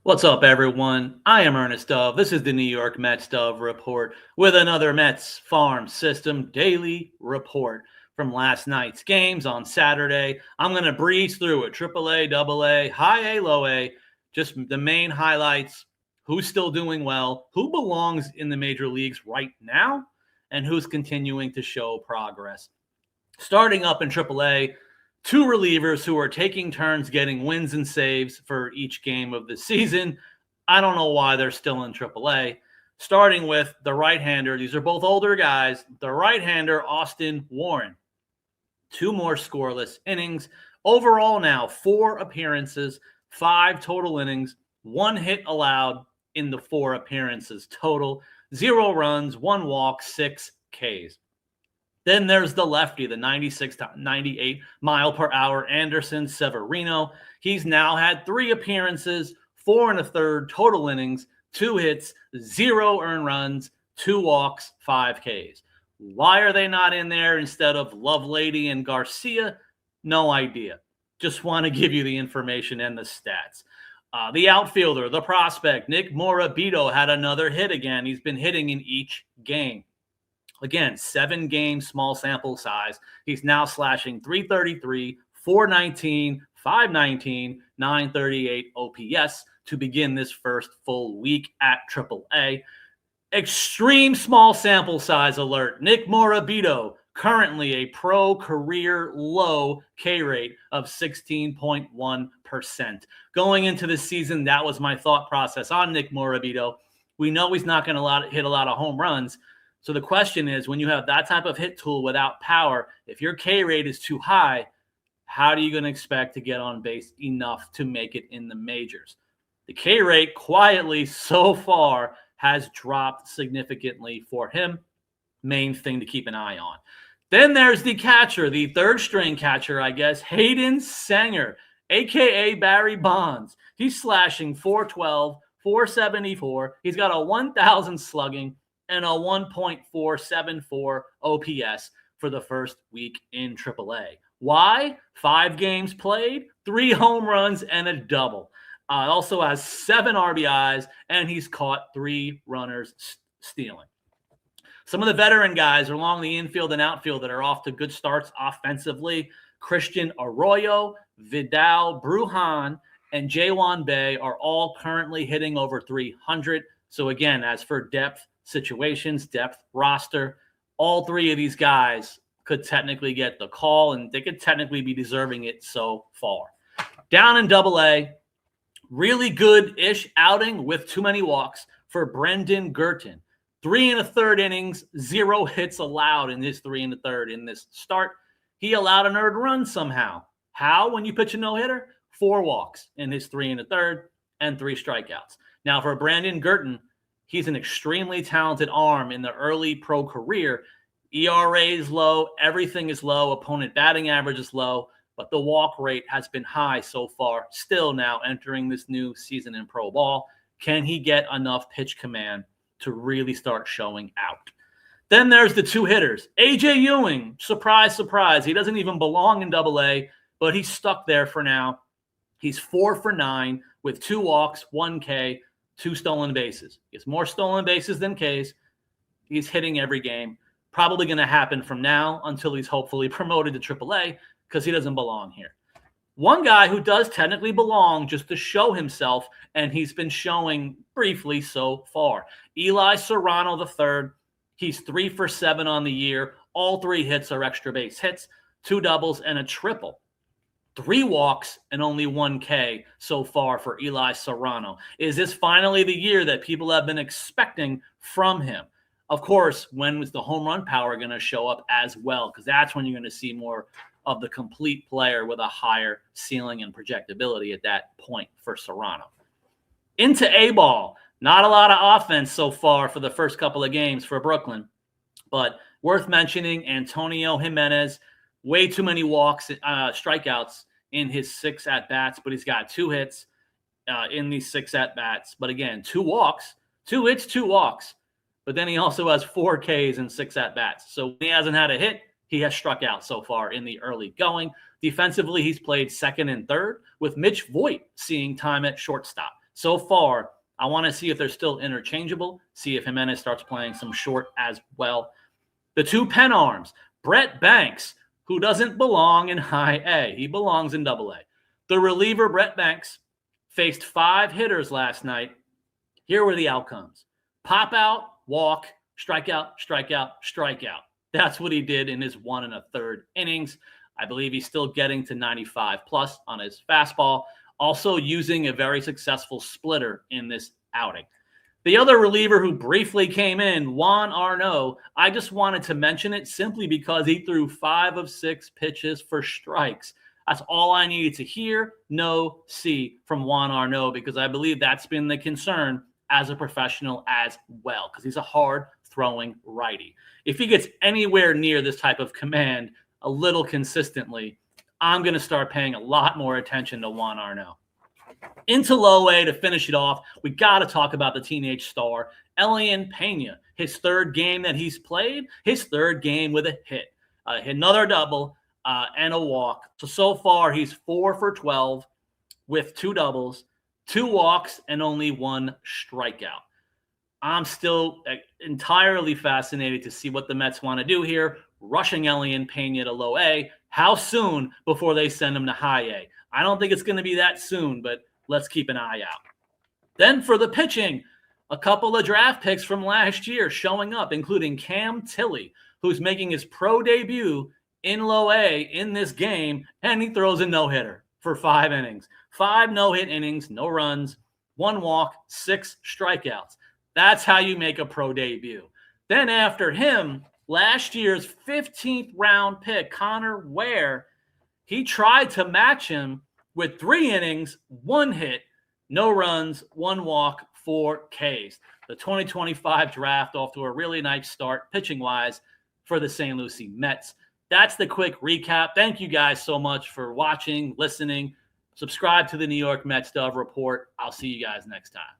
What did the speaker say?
What's up, everyone? I am Ernest Dove. This is the New York Mets Dove Report with another Mets Farm System daily report from last night's games on Saturday. I'm going to breeze through it AAA, AA, high A, low A, just the main highlights, who's still doing well, who belongs in the major leagues right now, and who's continuing to show progress. Starting up in AAA, two relievers who are taking turns getting wins and saves for each game of the season. I don't know why they're still in AAA. Starting with the right-hander. These are both older guys. The right-hander, Austin Warren. Two more scoreless innings. Overall now, 4 appearances, 5 total innings, 1 hit allowed in the 4 appearances total, 0 runs, 1 walk, 6 Ks. Then there's the lefty, the 96 to 98 mile per hour Anderson Severino. He's now had 3 appearances, 4 1/3 total innings, 2 hits, 0 earned runs, 2 walks, 5 Ks. Why are they not in there instead of Lovelady and Garcia? No idea. Just want to give you the information and the stats. The outfielder, the prospect, Nick Morabito, had another hit again. He's been hitting in each game. Again, 7 game small sample size. He's now slashing 333, 419, 519, 938 OPS to begin this first full week at AAA. Extreme small sample size alert. Nick Morabito, currently a pro career low K rate of 16.1%. Going into the season, that was my thought process on Nick Morabito. We know he's not going to hit a lot of home runs. So the question is, when you have that type of hit tool without power, if your K rate is too high, how are you going to expect to get on base enough to make it in the majors? The K rate quietly so far has dropped significantly for him. Main thing to keep an eye on. Then there's the catcher, the third string catcher, I guess, Hayden Sanger, a.k.a. Barry Bonds. He's slashing 412, 474. He's got a 1,000 slugging and a 1.474 OPS for the first week in AAA. Why? 5 games played, 3 home runs, and a double. Also has 7 RBIs, and he's caught 3 runners stealing. Some of the veteran guys along the infield and outfield that are off to good starts offensively, Christian Arroyo, Vidal Brujan, and Jaywan Bay are all currently hitting over 300. So again, as for depth situations, depth roster, all 3 of these guys could technically get the call, and they could technically be deserving it so far. Down in AA, really good-ish outing with too many walks for Brendan Gurton. 3 1/3 innings, 0 hits allowed in his 3 1/3 in this start. He allowed an earned run somehow. How when you pitch a no-hitter? 4 walks in his 3 1/3 and 3 strikeouts. Now for Brandon Gurton, he's an extremely talented arm in the early pro career. ERA is low, everything is low, opponent batting average is low, but the walk rate has been high so far, still now entering this new season in pro ball. Can he get enough pitch command to really start showing out? Then there's the 2 hitters. A.J. Ewing, surprise, surprise. He doesn't even belong in AA, but he's stuck there for now. He's 4 for 9 with 2 walks, 1 K, 2 stolen bases. He has more stolen bases than Ks. He's hitting every game. Probably going to happen from now until he's hopefully promoted to AAA because he doesn't belong here. One guy who does technically belong just to show himself, and he's been showing briefly so far, Eli Serrano III. He's 3 for 7 on the year. All 3 hits are extra base hits, 2 doubles, and a triple. 3 walks and only 1 K so far for Eli Serrano. Is this finally the year that people have been expecting from him? Of course, when was the home run power going to show up as well? Because that's when you're going to see more of the complete player with a higher ceiling and projectability at that point for Serrano. Into A-ball. Not a lot of offense so far for the first couple of games for Brooklyn. But worth mentioning, Antonio Jimenez, way too many walks, strikeouts in his 6 at-bats, but he's got 2 hits in these 6 at-bats. But again, 2 walks, 2 hits, 2 walks. But then he also has 4 Ks and 6 at-bats. So when he hasn't had a hit, he has struck out so far in the early going. Defensively, he's played second and third, with Mitch Voigt seeing time at shortstop. So far, I want to see if they're still interchangeable, see if Jimenez starts playing some short as well. The two pen arms, Brett Banks, who doesn't belong in high A. He belongs in double A. The reliever, Brett Banks, faced 5 hitters last night. Here were the outcomes. Pop out, walk, strikeout, strikeout, strikeout. That's what he did in his 1 1/3 innings. I believe he's still getting to 95 plus on his fastball, also using a very successful splitter in this outing. The other reliever who briefly came in, Juan Arnaud, I just wanted to mention it simply because he threw 5 of 6 pitches for strikes. That's all I needed to hear, know, see from Juan Arnaud, because I believe that's been the concern as a professional as well, because he's a hard-throwing righty. If he gets anywhere near this type of command a little consistently, I'm going to start paying a lot more attention to Juan Arnaud. Into low A to finish it off, we got to talk about the teenage star, Elian Pena. His 3rd game that he's played, his 3rd game with a hit. Another double and a walk. So far, he's 4 for 12 with 2 doubles, 2 walks, and only 1 strikeout. I'm still entirely fascinated to see what the Mets want to do here, rushing Elian Pena to low A. How soon before they send him to high A? I don't think it's going to be that soon, but let's keep an eye out. Then for the pitching, a couple of draft picks from last year showing up, including Cam Tilley, who's making his pro debut in low A in this game, and he throws a no-hitter for 5 innings. 5 no-hit innings, no runs, 1 walk, 6 strikeouts. That's how you make a pro debut. Then after him, last year's 15th round pick, Connor Ware, he tried to match him with 3 innings, 1 hit, no runs, 1 walk, 4 Ks. The 2025 draft off to a really nice start pitching-wise for the St. Lucie Mets. That's the quick recap. Thank you guys so much for watching, listening. Subscribe to the New York Mets Dove Report. I'll see you guys next time.